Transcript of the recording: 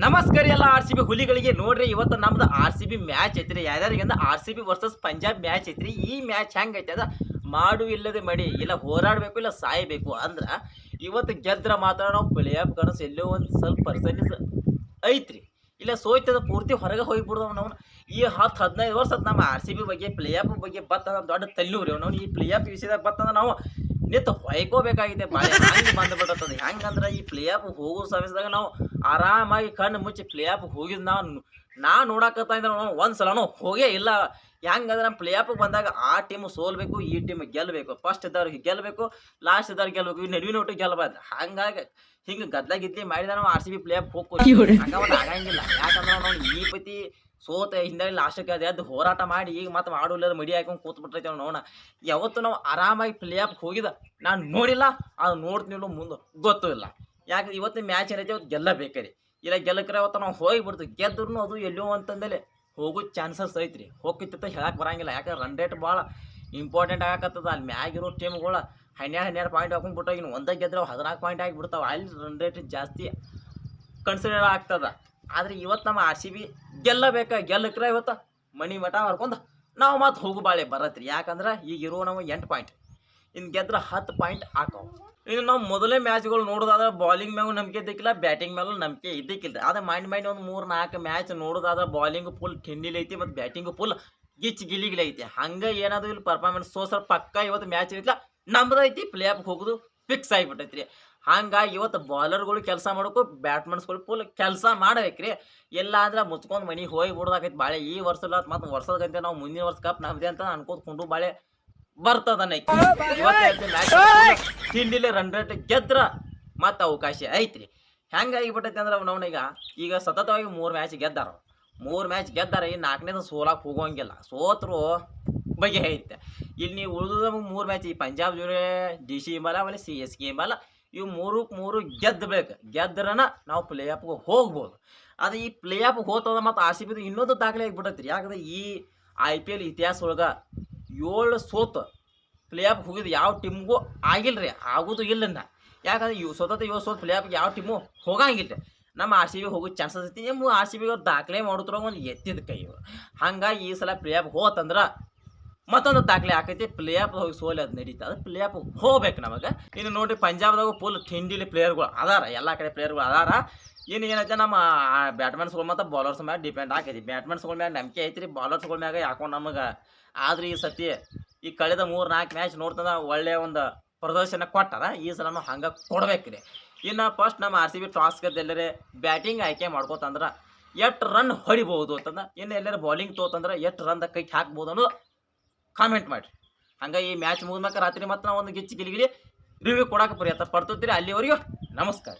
ನಮಸ್ಕಾರ ಎಲ್ಲ R C B ಹುಲಿಗಳಿಗೆ ನೋಡ್ರಿ ಇವತ್ತು ನಮ್ದು ಆರ್ ಸಿ ಬಿ ಮ್ಯಾಚ್ ಐತ್ರಿ ಯಾರ್ಯಾರಿಗಂದ್ರೆ R C B versus Punjab match ಐತ್ರಿ ಈ ಮ್ಯಾಚ್ ಹೆಂಗೈತೆ ಅದ ಮಾಡು ಇಲ್ಲದೆ ಮಡಿ ಇಲ್ಲ ಹೋರಾಡಬೇಕು ಇಲ್ಲ ಸಾಯಬೇಕು ಅಂದ್ರೆ ಇವತ್ತು ಗೆದ್ರ ಮಾತ್ರ ನಾವು ಪ್ಲೇ ಆಫ್ ಕನಸು ಎಲ್ಲೋ ಒಂದು ಸ್ವಲ್ಪ ಪರ್ಸೆಂಟೇಜ್ ಐತ್ರಿ ಇಲ್ಲ ಸೋಯ್ತದ ಪೂರ್ತಿ ಹೊರಗೆ ಹೋಗಿಬಿಡ್ದವ್ ನಾವು ಈ 10-15 ವರ್ಷ ನಮ್ಮ ಆರ್ ಸಿ ಬಿ ಬಗ್ಗೆ ಪ್ಲೇ ಆಫ್ ಬಗ್ಗೆ ಬತ್ತದ ದೊಡ್ಡ ತಲ್ಲೂರಿ ನಾವು ಈ ಪ್ಲೇ ಆಫ್ ವಿಷಯದಾಗ ಬತ್ತಂದ್ರೆ ನಾವು ನಿಂತು ಹೊಯ್ಕೋಬೇಕಾಗಿದೆ ಭಾಳ ಹಂಗೆ ಬಂದ್ಬಿಡತ್ತದ ಹೆಂಗಂದ್ರೆ ಈ ಪ್ಲೇ ಆಫ್ ಹೋಗೋ ಸಮಯದಾಗ ನಾವು ಆರಾಮಾಗಿ ಕಣ್ಣು ಮುಚ್ಚಿ ಪ್ಲೇ ಆಫ್ ಹೋಗಿದ್ದು ನಾ ನೋಡಕತ್ತ ಇದ್ರೆ ನಾವು ಒಂದು ಸಲನೂ ಹೋಗೇ ಇಲ್ಲ ಹೆಂಗಂದ್ರೆ ನಮ್ಮ ಪ್ಲೇ ಆಫ್ ಬಂದಾಗ ಆ ಟೀಮು ಸೋಲ್ಬೇಕು ಈ ಟೀಮ್ ಗೆಲ್ಲಬೇಕು ಫಸ್ಟ್ ಇದ್ದವ್ರಿಗೆ ಗೆಲ್ಲಬೇಕು ಲಾಸ್ಟ್ ಇದ್ದವ್ರಿಗೆ ಗೆಲ್ಲಬೇಕು ಈ ನಡುವಿನ ಒಟ್ಟು ಗೆಲ್ಲಬಾರ್ದು ಹಂಗಾಗಿ ಹಿಂಗೆ ಗದ್ಲಾಗಿದ್ಲಿ ಮಾಡಿದ ನಾವು R C B play off ಹೋಗ್ತೀವಿ ಹಂಗ ಆಗಂಗಿಲ್ಲ ಯಾಕಂದ್ರೆ ನಾವು ಈ ಪತಿ ಸೋತ ಹಿಂದೆ ಲಾಸ್ಟಕ್ಕೆ ಅದು ಹೋರಾಟ ಮಾಡಿ ಈಗ ಮತ್ತೆ ಮಾಡೋಲ್ಲ ಮಡಿ ಹಾಕೊಂಡು ಕೂತ್ಬಿಟ್ರೈತೆ ನೋಡೋಣ ಯಾವತ್ತು ನಾವು ಆರಾಮಾಗಿ ಪ್ಲೇ ಆಫ್ ಹೋಗಿದ ನಾನು ನೋಡಿಲ್ಲ ಅದು ನೋಡ್ತೀನಿಲ್ಲ ಮುಂದೆ ಗೊತ್ತೂ ಇಲ್ಲ ಯಾಕೆ ಇವತ್ತು ಮ್ಯಾಚ್ ಏನೈತೆ ಅವತ್ತು ಗೆಲ್ಲಬೇಕ್ರಿ ಇಲ್ಲ ಗೆಲ್ಲಕ್ರೆ ಅವತ್ತು ನಾವು ಹೋಗಿಬಿಡ್ತೀವಿ ಗೆದ್ರೂ ಅದು ಎಲ್ಲೋ ಅಂತಂದೇಲೆ ಹೋಗೋ ಚಾನ್ಸಸ್ ಐತ್ರಿ ಹೋಗಿತ್ತ ಹೇಳಕ್ಕೆ ಬರಂಗಿಲ್ಲ ಯಾಕಂದ್ರೆ ರನ್ ರೇಟ್ ಭಾಳ ಇಂಪಾರ್ಟೆಂಟ್ ಆಗತ್ತದ ಅಲ್ಲಿ ಮ್ಯಾಗಿರೋ ಟೀಮ್ಗಳು 12 ಪಾಯಿಂಟ್ ಹಾಕೊಂಡ್ಬಿಟ್ಟಾಗ ಇನ್ನು ಒಂದೇ ಗೆದ್ರೆ 14 ಪಾಯಿಂಟ್ ಆಗಿಬಿಡ್ತಾವೆ ಅಲ್ಲಿ ರನ್ ರೇಟ್ ಜಾಸ್ತಿ ಕನ್ಸಿಡರ್ ಆಗ್ತದ ಆದರೆ ಇವತ್ತು ನಮ್ಮ ಆರ್ ಸಿ ಬಿ ಗೆಲ್ಲಕ್ರೆ ಇವತ್ತು ಮಣಿ ಮಠ ಮಾಡ್ಕೊಂಡು ನಾವು ಮತ್ತೆ ಹೋಗು ಬಾಳೆ ಬರತ್ರಿ ಯಾಕಂದ್ರೆ ಈಗ ಇರೋ ನಾವು 8 ಪಾಯಿಂಟ್ ಇನ್ನು ಗೆದ್ರೆ 10 ಪಾಯಿಂಟ್ ಹಾಕವು ಇನ್ನು ನಾವು ಮೊದಲೇ ಮ್ಯಾಚ್ಗಳು ನೋಡೋದಾದ್ರೆ ಬಾಲಿಂಗ್ ಮ್ಯಾಗೂ ನಂಬಿಕೆ ಇದ್ದಕ್ಕಿಲ್ಲ ಬ್ಯಾಟಿಂಗ್ ಮೇಲೂ ನಂಬಿಕೆ ಇದ್ದಕ್ಕಿಲ್ಲ ಆದರೆ ಮೈಂಡ್ ಒಂದು 3-4 ಮ್ಯಾಚ್ ನೋಡೋದಾದ್ರೆ ಬಾಲಿಂಗು ಫುಲ್ ಠಿಂಡಿಲಿ ಐತಿ ಮತ್ತು ಬ್ಯಾಟಿಂಗು ಫುಲ್ ಗಿಲಿಗಿಲಿ ಐತಿ ಹಂಗೆ ಏನಾದರೂ ಇಲ್ಲಿ ಪರ್ಫಾರ್ಮೆನ್ಸ್ ಸೋಸರ್ ಪಕ್ಕ ಇವತ್ತು ಮ್ಯಾಚ್ ಇರಲಿಲ್ಲ ನಮ್ದೈತಿ ಪ್ಲೇ ಆಫ್ ಹೋಗೋದು ಫಿಕ್ಸ್ ಆಗಿಬಿಟ್ಟೈತ್ರಿ ಹಂಗಾಗಿ ಇವತ್ತು ಬಾಲರ್ಗಳು ಕೆಲಸ ಮಾಡೋಕ್ಕೂ ಬ್ಯಾಟ್ಮನ್ಸ್ಗಳು ಫುಲ್ ಕೆಲಸ ಮಾಡ್ಬೇಕ್ರಿ ಎಲ್ಲ ಅಂದ್ರೆ ಮುಚ್ಕೊಂಡು ಮನೆಗೆ ಹೋಗಿ ಬಿಡೋದಾಗೈತಿ ಭಾಳ ಈ ವರ್ಷದ ಮತ್ತು ವರ್ಷದ ಗಂಟೆ ನಾವು ಮುಂದಿನ ವರ್ಷ ಕಪ್ ನಮ್ದೆ ಅಂತ ಅನ್ಕೋದ್ಕೊಂಡು ಭಾಳ ಬರ್ತದ ಇವತ್ತು ಮ್ಯಾಚ್ ತಿಂಡಿಲಿ ರನ್ ರೇಟ್ ಗೆದ್ರ ಮತ್ತು ಅವಕಾಶ ಐತ್ರಿ ಹೆಂಗಾಗಿಬಿಟ್ಟೈತಿ ಅಂದ್ರೆ ಈಗ ಸತತವಾಗಿ 3 ಮ್ಯಾಚ್ ಗೆದ್ದಾರ ಈ 4ನೇದು ಸೋಲಾಕ್ ಹೋಗೋಂಗಿಲ್ಲ ಸೋತ್ರು ಬಗ್ಗೆ ಐತೆ ಇಲ್ಲಿ ನೀವು ಉಳಿದ 3 ಮ್ಯಾಚ್ ಈ ಪಂಜಾಬ್ ಜೊತೆ DC ಇಂಬಲ್ಲ ಆಮೇಲೆ CSK ಇಂಬಲ್ಲ ಇವು 3 ಗೆದ್ರನ ನಾವು ಪ್ಲೇ ಆಫ್ಗೆ ಹೋಗ್ಬೋದು ಅದು ಈ ಪ್ಲೇ ಆಫ್ ಹೋಗ್ತದ ಮತ್ತು ಆರ್ ಸಿ ಬಿದು ಇನ್ನೊಂದು ದಾಖಲೆ ಆಗಿಬಿಟ್ಟೈತಿ ಯಾಕಂದ್ರೆ ಈ IPL ಇತಿಹಾಸ ಒಳಗೆ 7 ಸೋತು ಪ್ಲೇ ಆಫ್ ಹೋಗಿದ್ದು ಯಾವ ಟೀಮ್ಗೂ ಆಗಿಲ್ಲರಿ ಆಗೋದು ಇಲ್ಲ ಯಾಕಂದ್ರೆ 7 ಸೋತು ಪ್ಲೇ ಆಫ್ಗೆ ಯಾವ ಟೀಮು ಹೋಗಂಗಿಲ್ಲ ನಮ್ಮ ಆರ್ ಸಿ ಬಿ ಹೋಗೋ ಚಾನ್ಸಸ್ ಐತಿ ಆರ್ ಸಿ ಬಿ ಅವ್ರು ದಾಖಲೆ ಮಾಡಿದ್ರು ಒಂದು ಎತ್ತಿದ ಕೈ ಹಂಗಾಗಿ ಈ ಸಲ ಪ್ಲೇ ಆಫ್ ಹೋತಂದ್ರೆ ಮತ್ತೊಂದು ದಾಖಲೆ ಆಕೈತಿ ಪ್ಲೇ ಆಫ್ ಹೋಗಿ ಸೋಲಿ ಅದು ನಡೀತಾ ಅದು ಪ್ಲೇ ಆಫ್ ಹೋಗ್ಬೇಕು ನಮಗೆ ಇನ್ನು ನೋಡಿರಿ ಪಂಜಾಬ್ದಾಗ ಫುಲ್ ಥಿಂಡಿಲಿ ಪ್ಲೇಯರ್ಗಳು ಅದಾರ ಎಲ್ಲ ಕಡೆ ಪ್ಲೇಯರ್ಗಳು ಅದಾರ ಏನೈತೆ ನಮ್ಮ ಬ್ಯಾಟ್ಮನ್ಸ್ಗಳು ಮತ್ತು ಬೌಲರ್ಸ್ ಮ್ಯಾಗ ಡಿಪೆಂಡ್ ಆಕೈತಿ ಬ್ಯಾಟ್ಮನ್ಸ್ಗಳ ಮ್ಯಾಗ ನಂಬಿಕೆ ಐತ್ರಿ ಬೌಲರ್ಸ್ಗಳ ಮ್ಯಾಗ ಯಾಕೊಂಡು ನಮಗೆ ಆದ್ರೆ ಈ ಸತಿ ಈ ಕಳೆದ 3-4 ಮ್ಯಾಚ್ ನೋಡ್ತಂದ್ರೆ ಒಳ್ಳೆಯ ಒಂದು ಪ್ರದರ್ಶನ ಕೊಟ್ಟಾರ ಈ ಸಲ ಹಂಗೆ ಕೊಡ್ಬೇಕ್ರಿ ಇನ್ನು ಫಸ್ಟ್ ನಮ್ಮ ಆರ್ ಸಿ ಬಿ ಟಾಸ್ ಗೆದ್ದೆಲ್ಲರೇ ಬ್ಯಾಟಿಂಗ್ ಆಯ್ಕೆ ಮಾಡ್ಕೋತಂದ್ರೆ ಎಷ್ಟು ರನ್ ಹೊಡಿಬೋದು ಅಂತಂದ್ರೆ ಇನ್ನು ಎಲ್ಲರೂ ಬೌಲಿಂಗ್ ತೋತಂದ್ರೆ ಎಷ್ಟು ರನ್ದಾಗ ಕೈ ಹಾಕ್ಬೋದು ಅನ್ನೋದು ಕಾಮೆಂಟ್ ಮಾಡಿರಿ ಹಂಗೆ ಈ ಮ್ಯಾಚ್ ಮುಗಿದ್ಮೇಲೆ ರಾತ್ರಿ ಮತ್ತೆ ನಾವು ಒಂದು ಗಿಲಿಗಿಲಿ ರಿವ್ಯೂ ಕೊಡೋಕೆ ಪ್ರಯತ್ನ ಪಡ್ತೀರಿ ಅಲ್ಲಿವರೆಗೂ ನಮಸ್ಕಾರ.